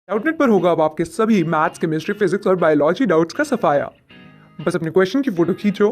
Doubtnut पर होगा अब आपके सभी मैथ्स, केमिस्ट्री, फिजिक्स और बायोलॉजी डाउट्स का सफाया। बस अपने क्वेश्चन की फोटो खींचो,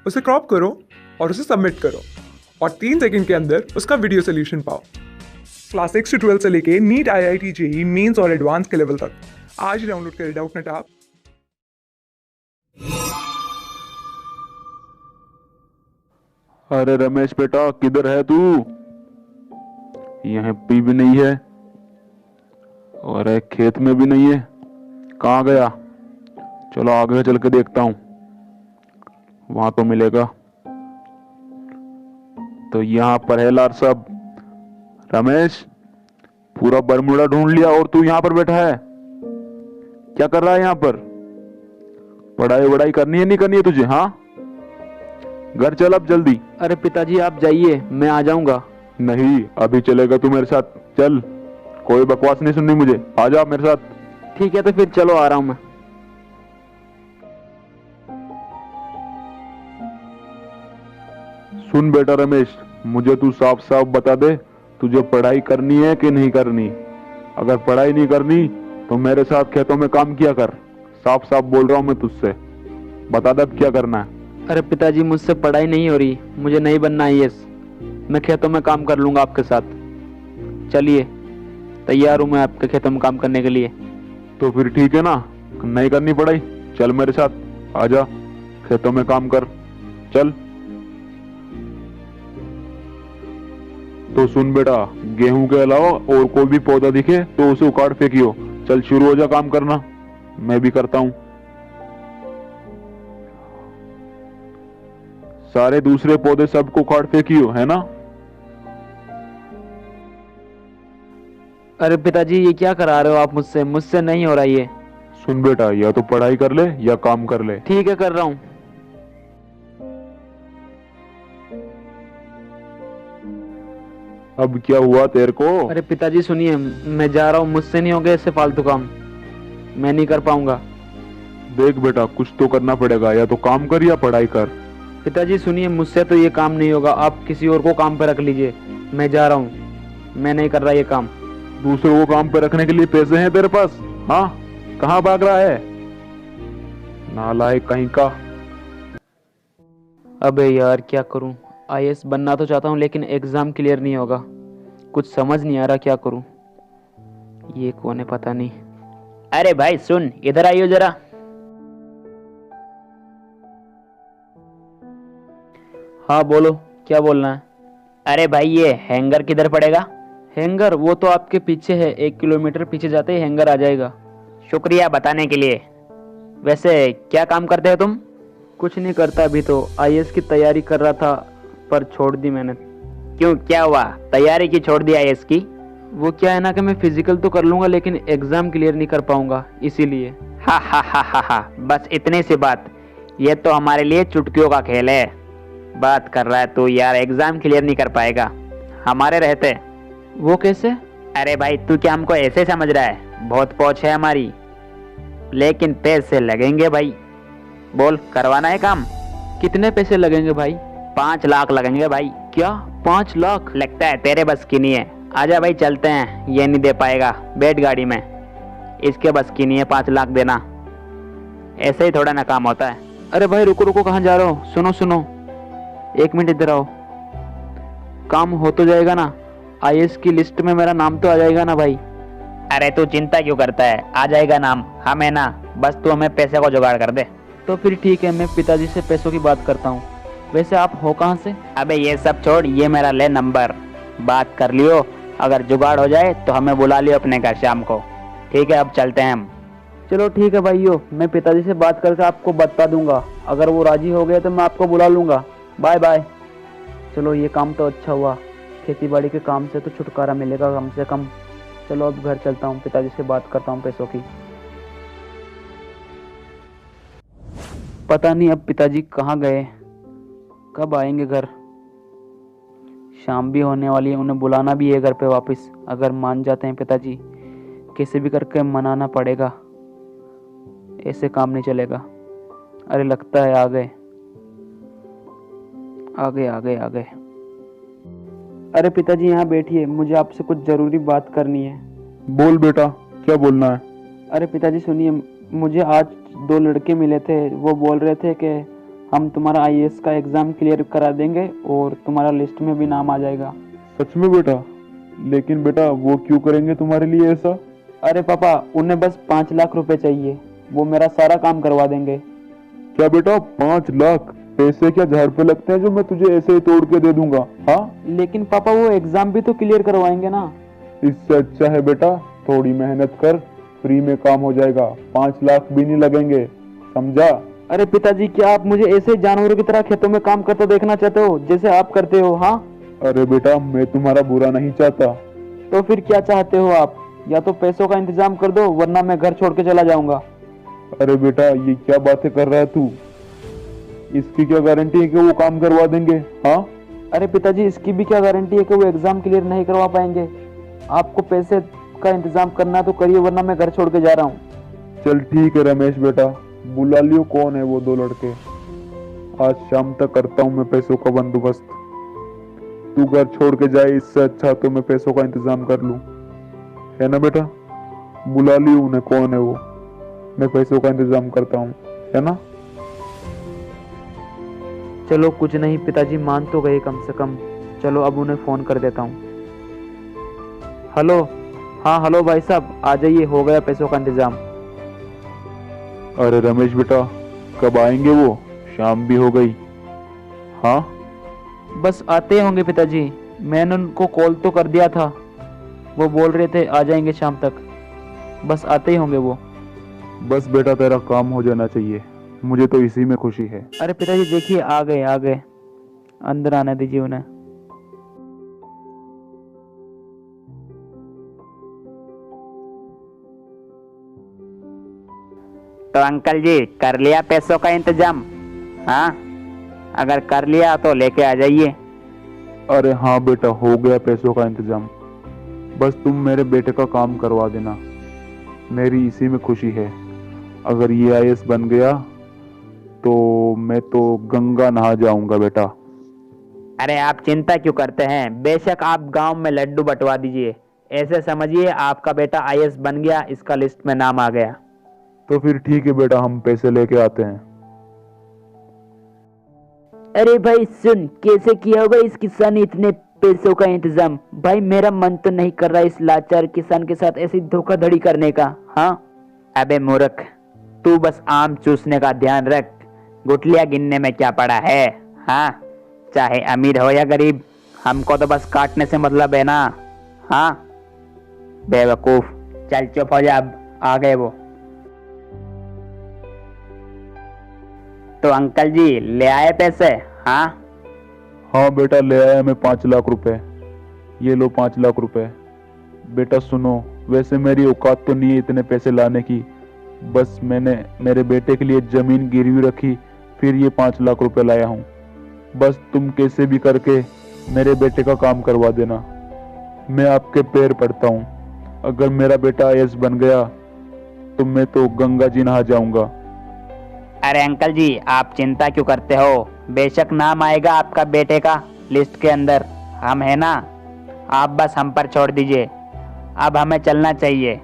उसे क्रॉप करो और उसे सबमिट करो और 3 सेकंड के अंदर उसका वीडियो सोल्यूशन पाओ। क्लास 6 से 12 से लेके नीट, IIT, जेई मेंस और एडवांस के लेवल तक आज ही डाउनलोड करें डाउटनेट ऐप। अरे रमेश बेटा, किधर है तू? यहाँ भी नहीं है और एक खेत में भी नहीं है। कहाँ गया? चलो आगे चल के देखता हूँ, वहां तो मिलेगा। तो यहाँ पर है लार साहब। रमेश, पूरा बरमूडा ढूंढ लिया और तू यहाँ पर बैठा है? क्या कर रहा है यहाँ पर? पढ़ाई वढ़ाई करनी है नहीं करनी है तुझे? हाँ, घर चल अब जल्दी। अरे पिताजी आप जाइए, मैं आ जाऊंगा। नहीं, अभी चलेगा तू मेरे साथ? चल, कोई बकवास नहीं सुननी मुझे, आ जा मेरे साथ। ठीक है तो फिर चलो, आ रहा हूं मैं। सुन बेटा रमेश, मुझे तू साफ साफ बता दे, तुझे पढ़ाई करनी है कि नहीं करनी? अगर पढ़ाई नहीं करनी तो मेरे साथ खेतों में काम किया कर। साफ साफ बोल रहा हूं मैं तुझसे, बता दे अब क्या करना है। अरे पिताजी मुझसे पढ़ाई नहीं हो रही, मुझे नहीं बनना आईएएस। मैं खेतों में काम कर लूंगा आपके साथ। चलिए, तैयार हूं मैं आपके खेतों में काम करने के लिए। तो फिर ठीक है ना, नहीं करनी पढ़ाई? चल मेरे साथ, आजा, खेतों में काम कर, चल। तो सुन बेटा, गेहूं के अलावा और कोई भी पौधा दिखे तो उसे उखाड़ फेंकियो। चल शुरू हो जा काम करना, मैं भी करता हूं। सारे दूसरे पौधे सबको उखाड़ फेंकियो, है ना? अरे पिताजी ये क्या करा रहे हो आप मुझसे? मुझसे नहीं हो रहा ये। सुन बेटा, या तो पढ़ाई कर ले या काम कर ले। ठीक है, कर रहा हूँ। अब क्या हुआ तेरे को? अरे पिताजी सुनिए, मैं जा रहा हूँ, मुझसे नहीं होगा इससे फालतू काम, मैं नहीं कर पाऊंगा। देख बेटा, कुछ तो करना पड़ेगा, या तो काम कर या पढ़ाई कर। पिताजी सुनिए, मुझसे तो ये काम नहीं होगा, आप किसी और को काम पे रख लीजिए। मैं जा रहा हूँ, मैं नहीं कर रहा ये काम। दूसरों को काम पे रखने के लिए पैसे हैं तेरे पास? हाँ, कहाँ भाग रहा है नालायक कहीं का। अबे यार क्या करूं? आईएएस बनना तो चाहता हूं लेकिन एग्जाम क्लियर नहीं होगा। कुछ समझ नहीं आ रहा क्या करूं। ये कौन है पता नहीं। अरे भाई सुन, इधर आइयो जरा। हाँ बोलो, क्या बोलना है? अरे भाई ये हैंगर किधर पड़ेगा? हैंगर वो तो आपके पीछे है, 1 किलोमीटर पीछे जाते ही हैंगर आ जाएगा। शुक्रिया बताने के लिए। वैसे क्या काम करते हो तुम? कुछ नहीं करता, अभी तो आईएएस की तैयारी कर रहा था पर छोड़ दी मैंने। क्यों, क्या हुआ? तैयारी की छोड़ दी आईएएस की? वो क्या है ना कि मैं फिजिकल तो कर लूंगा लेकिन एग्जाम क्लियर नहीं कर पाऊंगा, इसीलिए। हा हा हा हा हा, बस इतनी सी बात? ये तो हमारे लिए चुटकियों का खेल है। बात कर रहा है तू यार, एग्जाम क्लियर नहीं कर पाएगा हमारे रहते। वो कैसे? अरे भाई तू क्या हमको ऐसे समझ रहा है? बहुत पहुंच है हमारी, लेकिन पैसे लगेंगे भाई। बोल, करवाना है काम? कितने पैसे लगेंगे भाई? 5 लाख लगेंगे भाई। क्या 5 लाख? लगता है तेरे बस की नहीं है। आजा भाई चलते हैं, ये नहीं दे पाएगा, बैठ गाड़ी में। इसके बस की नहीं है 5 लाख देना, ऐसे ही थोड़ा ना काम होता है। अरे भाई रुको रुको, कहाँ जा रहे हो? सुनो सुनो, 1 मिनट इधर आओ। काम हो तो जाएगा ना? आईएएस की लिस्ट में मेरा नाम तो आ जाएगा ना भाई? अरे तू चिंता क्यों करता है, आ जाएगा नाम, हम है ना, बस तू हमें पैसे को जुगाड़ कर दे। तो फिर ठीक है, मैं पिताजी से पैसों की बात करता हूँ। वैसे आप हो कहाँ से? अबे ये सब छोड़, ये मेरा ले नंबर, बात कर लियो। अगर जुगाड़ हो जाए तो हमें बुला लियो अपने घर शाम को। ठीक है, अब चलते हैं हम। चलो ठीक है भाइयों, मैं पिताजी से बात करके आपको बता दूंगा। अगर वो राजी हो गए तो मैं आपको बुला लूंगा। Bye bye. चलो ये काम तो अच्छा हुआ, खेती बाड़ी के काम से तो छुटकारा मिलेगा कम से कम। चलो अब घर चलता हूँ, पिताजी से बात करता हूँ पैसों की। पता नहीं अब पिताजी कहाँ गए, कब आएंगे घर। शाम भी होने वाली है, उन्हें बुलाना भी है घर पे वापस। अगर मान जाते हैं पिताजी, कैसे भी करके मनाना पड़ेगा, ऐसे काम नहीं चलेगा। अरे लगता है आ गए आ गए आ गए आ गए। अरे पिताजी यहाँ बैठिए, मुझे आपसे कुछ जरूरी बात करनी है। बोल बेटा, क्या बोलना है? अरे पिताजी सुनिए, मुझे आज 2 लड़के मिले थे। वो बोल रहे थे कि हम तुम्हारा आईएएस का एग्ज़ाम क्लियर करा देंगे और तुम्हारा लिस्ट में भी नाम आ जाएगा। सच में बेटा? लेकिन बेटा वो क्यों करेंगे तुम्हारे लिए ऐसा? अरे पापा, उन्हें बस 5 लाख रुपए चाहिए, वो मेरा सारा काम करवा देंगे। क्या बेटा 5 लाख? पैसे क्या झाड़ पे लगते हैं जो मैं तुझे ऐसे ही तोड़ के दे दूंगा? हाँ, लेकिन पापा वो एग्ज़ाम भी तो क्लियर करवाएंगे ना। इससे अच्छा है बेटा थोड़ी मेहनत कर, फ्री में काम हो जाएगा, 5 लाख भी नहीं लगेंगे, समझा? अरे पिताजी, क्या आप मुझे ऐसे जानवरों की तरह खेतों में काम करते देखना चाहते हो जैसे आप करते हो? हाँ, अरे बेटा मैं तुम्हारा बुरा नहीं चाहता। तो फिर क्या चाहते हो आप? या तो पैसों का इंतजाम कर दो वरना मैं घर छोड़ के चला जाऊंगा। अरे बेटा ये क्या बातें कर रहा है तू? इसकी क्या गारंटी है कि वो काम करवा देंगे? हाँ, अरे पिताजी, इसकी भी क्या गारंटी है कि वो एग्जाम क्लियर नहीं करवा पाएंगे? आपको पैसे का इंतजाम करना तो करिए वरना मैं घर छोड़ के जा रहा हूँ। चल ठीक है रमेश बेटा, बुला लियो कौन है वो 2 लड़के। आज शाम तक करता हूँ मैं पैसों का बंदोबस्त। तू घर छोड़ के जाए, इससे अच्छा तो मैं पैसों का इंतजाम कर लूँ, है ना बेटा? बुला लियो उन्हें, कौन है वो, मैं पैसों का इंतजाम करता हूँ, है ना? चलो कुछ नहीं पिताजी, मान तो गए कम से कम। चलो अब उन्हें फ़ोन कर देता हूँ। हेलो, हाँ हेलो भाई साहब, आ जाइए, हो गया पैसों का इंतजाम। अरे रमेश बेटा कब आएंगे वो? शाम भी हो गई। हाँ, बस आते ही होंगे पिताजी, मैंने उनको कॉल तो कर दिया था, वो बोल रहे थे आ जाएंगे शाम तक, बस आते ही होंगे वो। बस बेटा तेरा काम हो जाना चाहिए, मुझे तो इसी में खुशी है। अरे पिताजी देखिए, आ गए, अंदर आने दीजिए उन्हें। तो अंकल जी कर लिया पैसों का इंतजाम? हाँ, अगर कर लिया तो लेके आ जाइए। अरे हाँ बेटा हो गया पैसों का इंतजाम, बस तुम मेरे बेटे का काम करवा देना, मेरी इसी में खुशी है। अगर ये आईएएस बन गया तो मैं तो गंगा नहा जाऊंगा बेटा। अरे आप चिंता क्यों करते हैं, बेशक आप गांव में लड्डू बंटवा दीजिए, ऐसे समझिए आपका बेटा आईएएस बन गया, इसका लिस्ट में नाम आ गया। तो फिर ठीक है बेटा, हम पैसे लेके आते हैं। अरे भाई सुन, कैसे किया होगा इस किसान ने इतने पैसों का इंतजाम? भाई मेरा मन तो नहीं कर रहा इस लाचार किसान के साथ ऐसी धोखाधड़ी करने का। हाँ, अबे मूर्ख, तू बस आम चूसने का ध्यान रख, गुठलियां गिनने में क्या पड़ा है? हाँ, चाहे अमीर हो या गरीब, हमको तो बस काटने से मतलब है ना। हाँ बेवकूफ, चल चुप हो जा, अब आ गए वो। तो अंकल जी ले आए पैसे? हाँ हाँ बेटा ले आया मैं 5 लाख रुपए, ये लो 5 लाख रुपए। बेटा सुनो, वैसे मेरी औकात तो नहीं है इतने पैसे लाने की, बस मैंने मेरे बेटे के लिए जमीन गिरवी रखी, फिर ये 5 लाख रुपए लाया हूँ। बस तुम कैसे भी करके मेरे बेटे का काम करवा देना, मैं आपके पैर पड़ता हूँ। अगर मेरा बेटा आईएएस बन गया तो मैं तो गंगा जी नहा जाऊंगा। अरे अंकल जी आप चिंता क्यों करते हो, बेशक नाम आएगा आपका बेटे का लिस्ट के अंदर, हम है ना, आप बस हम पर छोड़ दीजिए। अब हमें चलना चाहिए,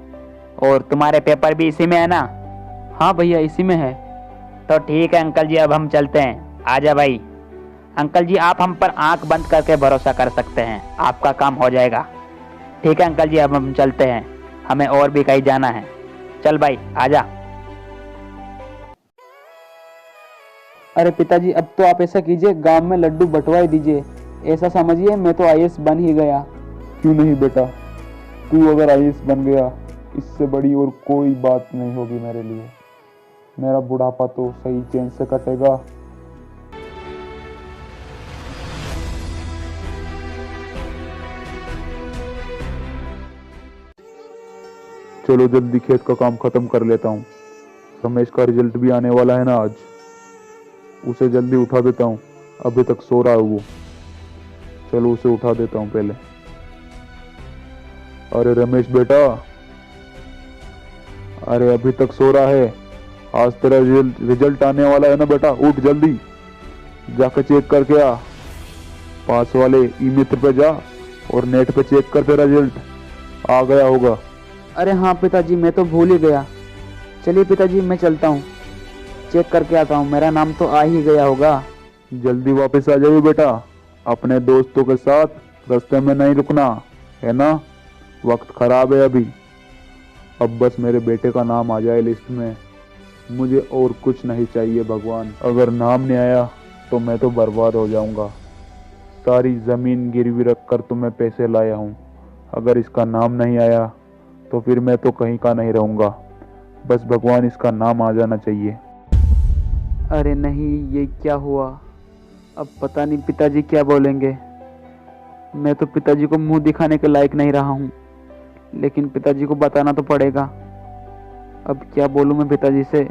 और तुम्हारे पेपर भी इसी में है ना? हाँ भैया इसी में है। तो ठीक है अंकल जी, अब हम चलते हैं, आजा भाई। अंकल जी आप हम पर आंख बंद करके भरोसा कर सकते हैं, आपका काम हो जाएगा। ठीक है अंकल जी, अब हम चलते हैं, हमें और भी कहीं जाना है। चल भाई आजा। अरे पिताजी अब तो आप ऐसा कीजिए, गांव में लड्डू बंटवा ही दीजिए, ऐसा समझिए मैं तो आईएएस बन ही गया। क्यों नहीं बेटा, तू अगर आईएएस बन गया इससे बड़ी और कोई बात नहीं होगी मेरे लिए। मेरा बुढ़ापा तो सही चैन से कटेगा। चलो जल्दी खेत का काम खत्म कर लेता हूँ, रमेश का रिजल्ट भी आने वाला है ना आज, उसे जल्दी उठा देता हूँ, अभी तक सो रहा है वो। चलो उसे उठा देता हूँ पहले। अरे रमेश बेटा, अरे अभी तक सो रहा है, आज तेरा रिजल्ट आने वाला है ना बेटा, उठ जल्दी जाकर चेक करके आ। पास वाले ई मित्र पे जा और नेट पे चेक कर, तेरा रिजल्ट आ गया होगा। अरे हाँ पिताजी, मैं तो भूल ही गया। चलिए पिताजी, मैं चलता हूँ, चेक करके आता हूँ, मेरा नाम तो आ ही गया होगा। जल्दी वापस आ जाइए बेटा, अपने दोस्तों के साथ रास्ते में नहीं रुकना, है ना? वक्त खराब है अभी। अब बस मेरे बेटे का नाम आ जाए लिस्ट में, मुझे और कुछ नहीं चाहिए भगवान। अगर नाम नहीं आया तो मैं तो बर्बाद हो जाऊंगा। सारी ज़मीन गिरवी रख कर तो मैं पैसे लाया हूँ, अगर इसका नाम नहीं आया तो फिर मैं तो कहीं का नहीं रहूँगा। बस भगवान इसका नाम आ जाना चाहिए। अरे नहीं, ये क्या हुआ? अब पता नहीं पिताजी क्या बोलेंगे। मैं तो पिताजी को मुंह दिखाने के लायक नहीं रहा हूँ, लेकिन पिताजी को बताना तो पड़ेगा। अब क्या बोलूँ मैं पिताजी से?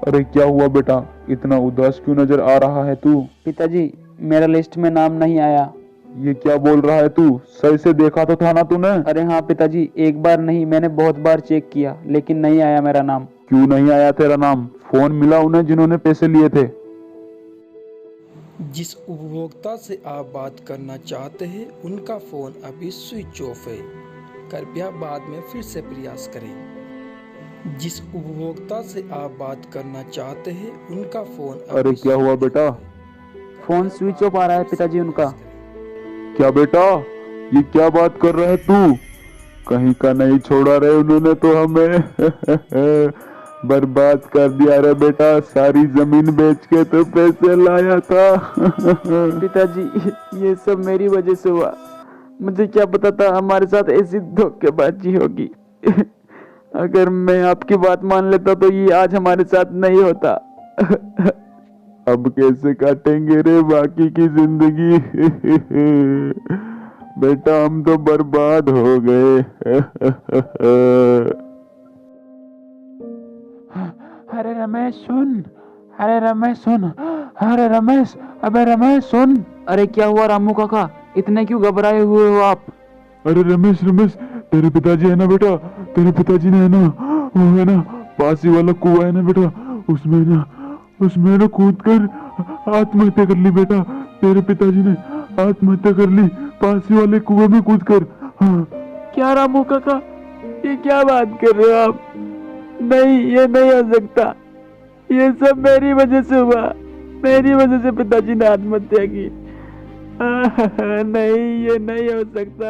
अरे क्या हुआ बेटा, इतना उदास क्यों नजर आ रहा है तू? पिताजी, मेरा लिस्ट में नाम नहीं आया। ये क्या बोल रहा है तू? सही से देखा तो था ना तूने? अरे हाँ पिताजी, एक बार नहीं, मैंने बहुत बार चेक किया, लेकिन नहीं आया मेरा नाम। क्यों नहीं आया तेरा नाम? फोन मिला उन्हें जिन्होंने पैसे लिए थे? जिस उपभोक्ता से आप बात करना चाहते हैं उनका फ़ोन अभी स्विच ऑफ है, कृपया बाद में फिर से प्रयास करें। जिस उपभोक्ता से आप बात करना चाहते हैं उनका फ़ोन अरे क्या हुआ बेटा? फोन स्विच ऑफ आ रहा है पिताजी उनका। क्या बेटा, ये क्या बात कर रहा है तू? कहीं का नहीं छोड़ा रहे उन्होंने तो हमें बर्बाद कर दिया रे बेटा। सारी जमीन बेच के तो पैसे लाया था। पिताजी, ये सब मेरी वजह से हुआ। मुझे क्या पता था हमारे साथ ऐसी धोखेबाजी होगी। अगर मैं आपकी बात मान लेता तो ये आज हमारे साथ नहीं होता। अब कैसे काटेंगे रे बाकी की जिंदगी? बेटा हम तो बर्बाद हो गए। अरे रमेश सुन, अरे रमेश सुन, अरे रमेश, अबे रमेश सुन। अरे क्या हुआ रामू काका, इतने क्यों घबराए हुए हो आप? अरे रमेश रमेश, तेरे पिताजी है ना बेटा, तेरे पिताजी ने है ना, वो है ना पास ही वाला कुआं है ना बेटा, उसमें ना कूद कर आत्महत्या कर ली बेटा। तेरे पिताजी ने आत्महत्या कर ली पास ही वाले कुएं में कूद कर। हाँ। क्या रामू काका, ये क्या बात कर रहे हो आप? नहीं, ये नहीं हो सकता। ये सब मेरी वजह से हुआ। मेरी वजह से पिताजी ने आत्महत्या की। नहीं, ये नहीं हो सकता।